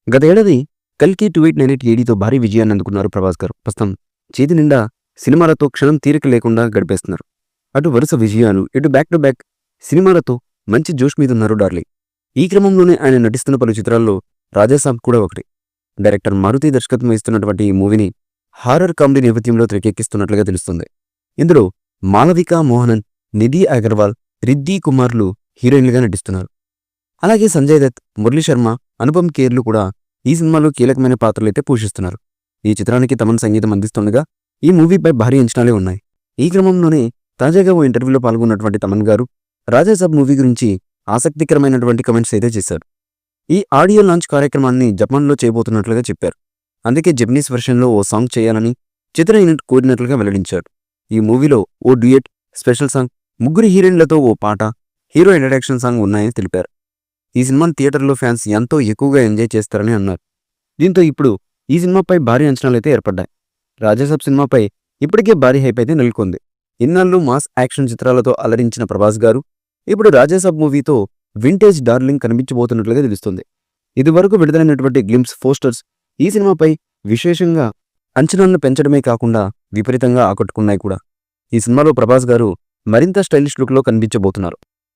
గత ఏడాది 'కల్కి 2898 ఏడీతో భారీ విజయాన్ని అందుకున్నారు ప్రభాస్ గారు. ప్రస్తుతం చేతి నిండా సినిమాలతో క్షణం తీరిక లేకుండా గడిపేస్తున్నారు. అటు వరుస విజయాలు, ఇటు బ్యాక్ టు బ్యాక్ సినిమాలతో మంచి జోష్ మీదున్నారు డార్లింగ్. ఈ క్రమంలోనే ఆయన నటిస్తున్న పలు చిత్రాల్లో రాజాసాబ్ కూడా ఒకటి. డైరెక్టర్ మారుతి దర్శకత్వం వహిస్తున్నటువంటి ఈ మూవీని హారర్ కామెడీ నేపథ్యంలో తెరకెక్కిస్తున్నట్లుగా తెలుస్తుంది. ఇందులో మాలవిక మోహనన్, నిధి అగర్వాల్, రిద్దీ కుమార్లు హీరోయిన్లుగా నటిస్తున్నారు. అలాగే సంజయ్ దత్, మురళీ శర్మ, అనుపమ్ ఖేర్లు కూడా ఈ సినిమాలో కీలకమైన పాత్రలైతే పోషిస్తున్నారు. ఈ చిత్రానికి తమన్ సంగీతం అందిస్తుండగా ఈ మూవీపై భారీ అంచనాలే ఉన్నాయి. ఈ క్రమంలోనే తాజాగా ఓ ఇంటర్వ్యూలో పాల్గొన్నటువంటి తమన్ గారు రాజాసాబ్ మూవీ గురించి ఆసక్తికరమైనటువంటి కమెంట్స్ అయితే చేశారు. ఈ ఆడియో లాంచ్ కార్యక్రమాన్ని జపాన్లో చేయబోతున్నట్లుగా చెప్పారు. అందుకే జపనీస్ వెర్షన్లో ఓ సాంగ్ చేయాలని చిత్ర యూనిట్ కోరినట్లుగా వెల్లడించారు. ఈ మూవీలో ఓ డ్యూయట్, స్పెషల్ సాంగ్, ముగ్గురు హీరోయిన్లతో ఓ పాట, హీరో ఇంట్రడక్షన్ సాంగ్ ఉన్నాయని తెలిపారు. ఈ సినిమాని థియేటర్లో ఫ్యాన్స్ ఎంతో ఎక్కువగా ఎంజాయ్ చేస్తారని అన్నారు. దీంతో ఇప్పుడు ఈ సినిమాపై భారీ అంచనాలైతే ఏర్పడ్డాయి. రాజాసాబ్ సినిమాపై ఇప్పటికే భారీ హైప్ అయితే నెలకొంది. ఇన్నాళ్ళు మాస్ యాక్షన్ చిత్రాలతో అలరించిన ప్రభాస్ గారు ఇప్పుడు రాజాసాబ్ మూవీతో వింటేజ్ డార్లింగ్ కనిపించబోతున్నట్లుగా తెలుస్తుంది. ఇదివరకు విడుదలైనటువంటి గ్లింప్స్ పోస్టర్స్ ఈ సినిమాపై విశేషంగా అంచనాలను పెంచడమే కాకుండా విపరీతంగా ఆకట్టుకున్నాయి కూడా. ఈ సినిమాలో ప్రభాస్ గారు మరింత స్టైలిష్ లుక్లో కనిపించబోతున్నారు.